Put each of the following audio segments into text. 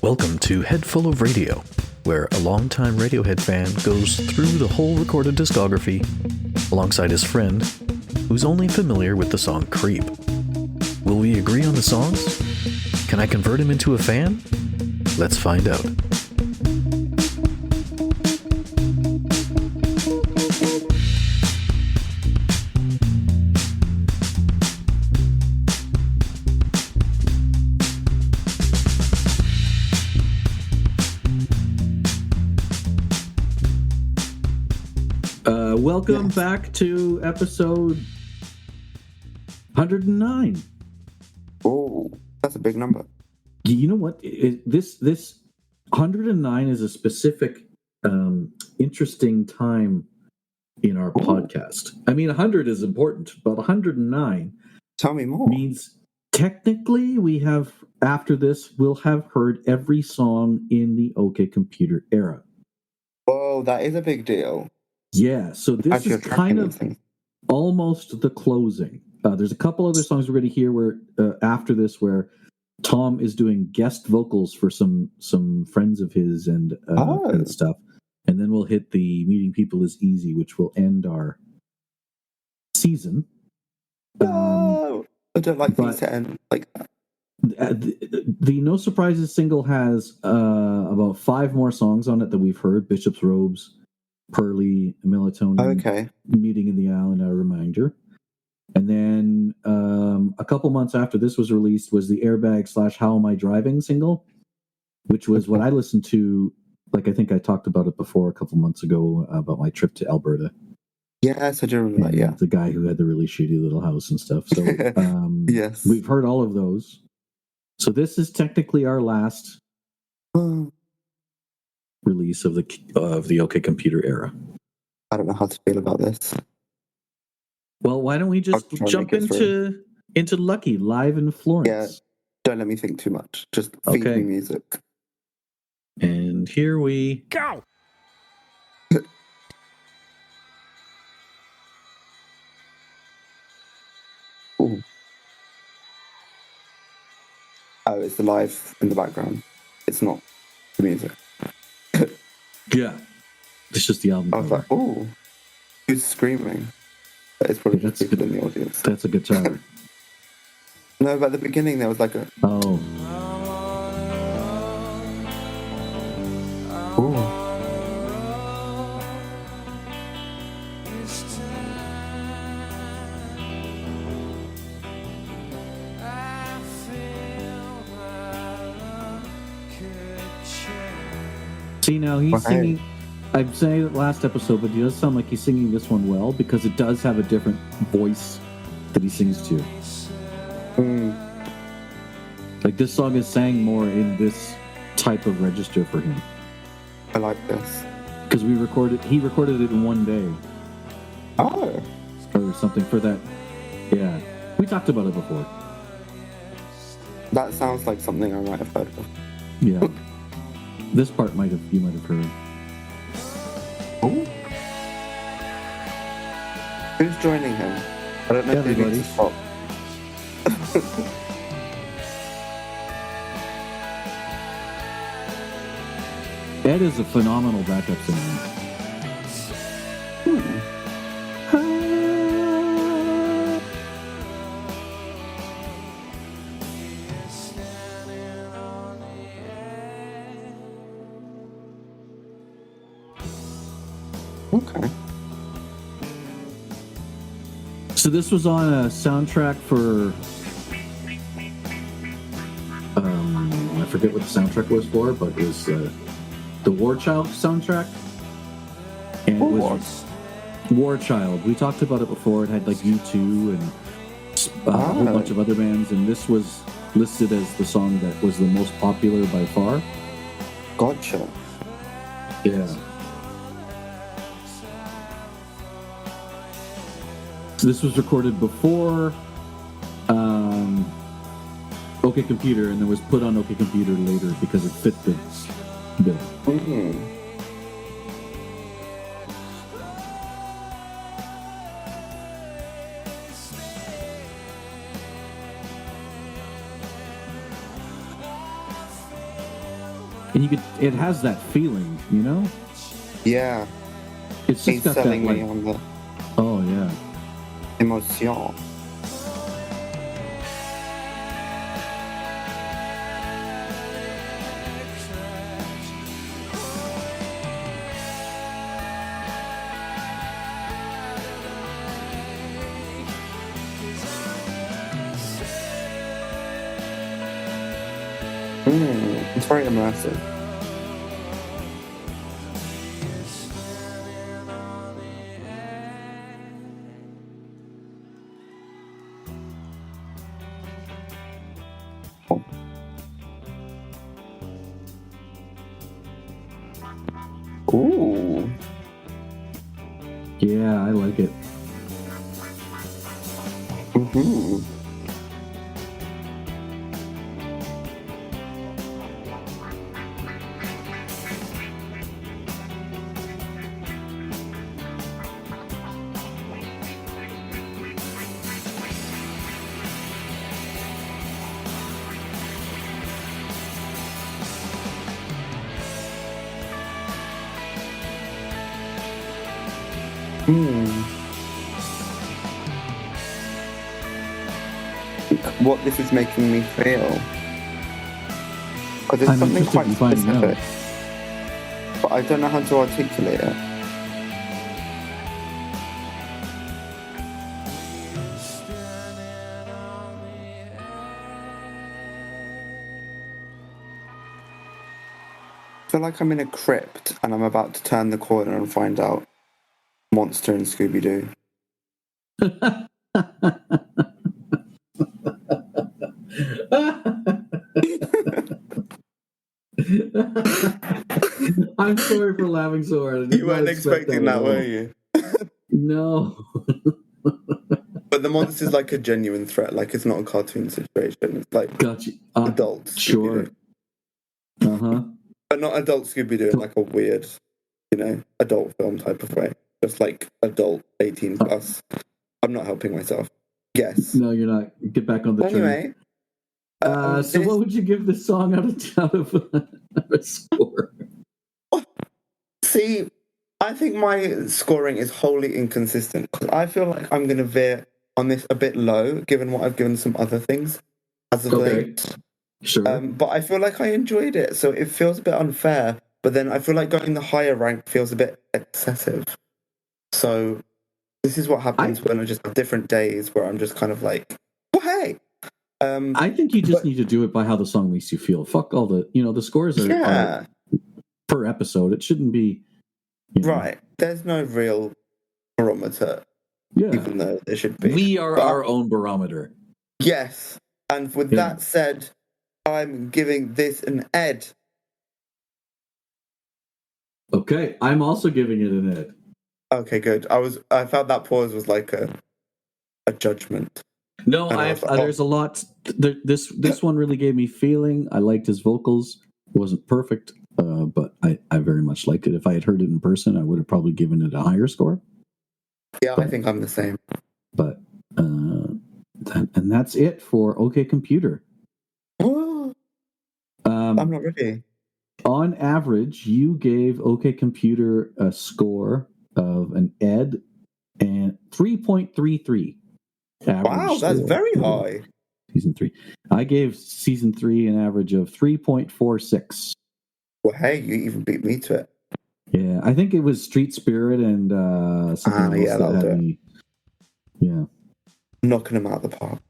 Welcome to Head Full of Radio, where a longtime Radiohead fan goes through the whole recorded discography alongside his friend, who's only familiar with the song Creep. Will we agree on the songs? Can I convert him into a fan? Let's find out. Welcome back to episode 109. Oh, that's a big number. You know what? This 109 is a specific, interesting time in our podcast. I mean, 100 is important, but 109 Tell me more. means technically we have, after this, we'll have heard every song in the OK Computer era. Whoa, that is a big deal. Yeah, so this Actually, is kind of almost the closing. There's a couple other songs we're going to hear where after this where Tom is doing guest vocals for some friends of his and stuff, and then we'll hit the Meeting People is Easy, which will end our season. No, I don't like things to end like that. The No Surprises single has about 5 more songs on it that we've heard: Bishop's Robes, Pearly, Melatonin, Okay. Meeting in the Island, a Reminder. And then a couple months after this was released was the Airbag / How Am I Driving single, which was what I listened to. Like, I think I talked about it before a couple months ago about my trip to Alberta. Yes, I do remember that, yeah. The guy who had the really shitty little house and stuff. So yes, we've heard all of those. So this is technically our last release of the OK Computer era. I don't know how to feel about this. Well, why don't we just jump into Lucky live in Florence? Yeah, don't let me think too much. Just feed me music. And here we go. Ooh. Oh, it's the live in the background. It's not the music. Yeah, it's just the album. I was like, "Ooh, who's screaming?" It's probably just people in the audience. That's a guitar. No, but at the beginning there was like a. Oh. Ooh. See, now he's singing. I'm saying it last episode, but he does sound like he's singing this one well because it does have a different voice that he sings to. Like, this song is sang more in this type of register for him. I like this because he recorded it in one day. Oh, or something for that. Yeah, we talked about it before. That sounds like something I might have heard of. Yeah. This part you might have heard. Oh. Who's joining him? I don't know if he needs to stop. Ed is a phenomenal backup singer. Okay. So this was on a soundtrack for I forget what the soundtrack was for, but it was the War Child soundtrack. And it was War Child. We talked about it before. It had like U2 and a whole bunch of other bands, and this was listed as the song that was the most popular by far. Gotcha. Yeah. So this was recorded before OK Computer, and then was put on OK Computer later because it fit the bill. Mm-hmm. and it has that feeling, you know. Yeah. It's just He's got that selling like, me on the oh yeah. emotion. It's very immersive. Ooh. Yeah, I like it. Mm-hmm. What this is making me feel. Because it's I'm something interested quite in finding out. specific. But I don't know how to articulate it. I feel like I'm in a crypt and I'm about to turn the corner and find out Monster and Scooby-Doo. I'm sorry for laughing so hard. I did You not weren't expect expecting that, that, were you? No. But the monster's like a genuine threat. Like, it's not a cartoon situation. It's like Gotcha. adult Sure. Scooby-Doo. Uh-huh. But not adult Scooby-Doo in like a weird, adult film type of way. Just like adult 18 plus. I'm not helping myself. Yes. No, you're not. Get back on the train. Anyway. So what would you give this song out of a score? See, I think my scoring is wholly inconsistent. I feel like I'm going to veer on this a bit low, given what I've given some other things as of late. Sure. But I feel like I enjoyed it, so it feels a bit unfair. But then I feel like going the higher rank feels a bit excessive. So this is what happens when I just have different days where I'm just kind of like, well, hey. I think you just need to do it by how the song makes you feel. Fuck all the, the scores are per episode. It shouldn't be. Right. There's no real barometer. Yeah. Even though there should be. We are our own barometer. Yes. And with that said, I'm giving this an Ed. Okay. I'm also giving it an Ed. Okay, good. I felt that pause was like a judgment. No, there's a lot. This one really gave me feeling. I liked his vocals. It wasn't perfect, but I very much liked it. If I had heard it in person, I would have probably given it a higher score. Yeah, I think I'm the same. But and that's it for OK Computer. I'm not ready. On average, you gave OK Computer a score of an Ed and 3.33. Wow, that's very high. Season 3. I gave season 3 an average of 3.46. Well, hey, you even beat me to it. Yeah, I think it was Street Spirit and something else that had me. Yeah. Knocking them out of the park.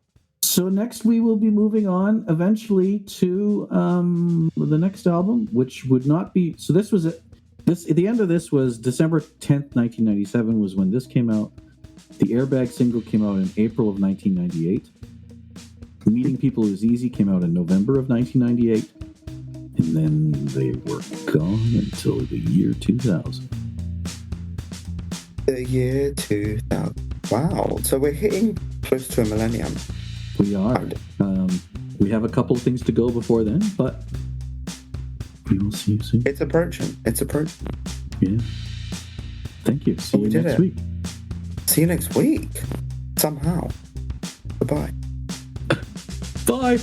So next we will be moving on eventually to the next album, which would not be... So this was... the end of this was December 10th, 1997 was when this came out. The Airbag single came out in April of 1998. Meeting People Is Easy came out in November of 1998. And then they were gone until the year 2000. The year 2000. Wow. So we're hitting close to a millennium. We are. We have a couple of things to go before then, but we will see you soon. It's approaching. Yeah. Thank you. See you next week. See you next week. Somehow. Goodbye. Bye.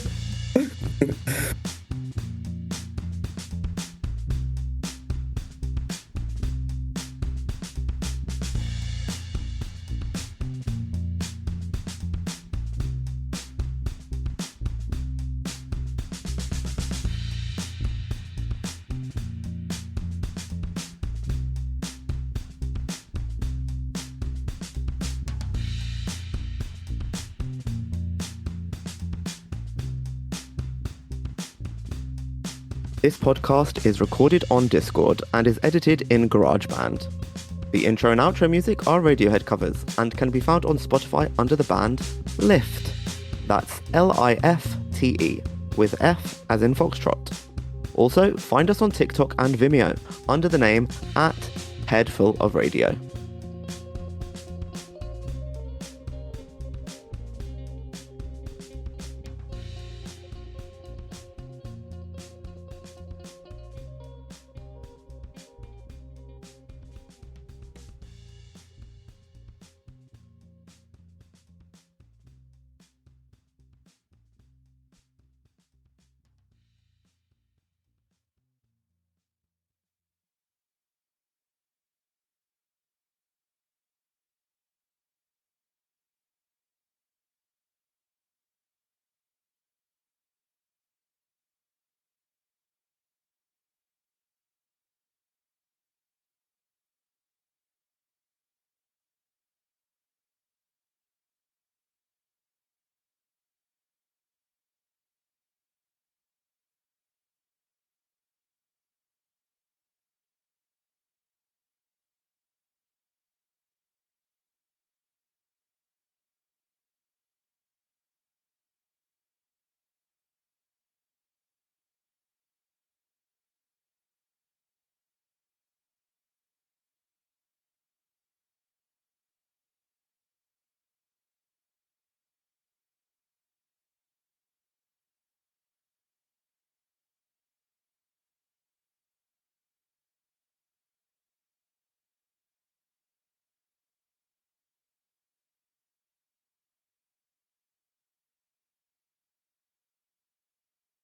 This podcast is recorded on Discord and is edited in GarageBand. The intro and outro music are Radiohead covers and can be found on Spotify under the band Lift. That's Lifte, with F as in Foxtrot. Also, find us on TikTok and Vimeo under the name @Headful of Radio.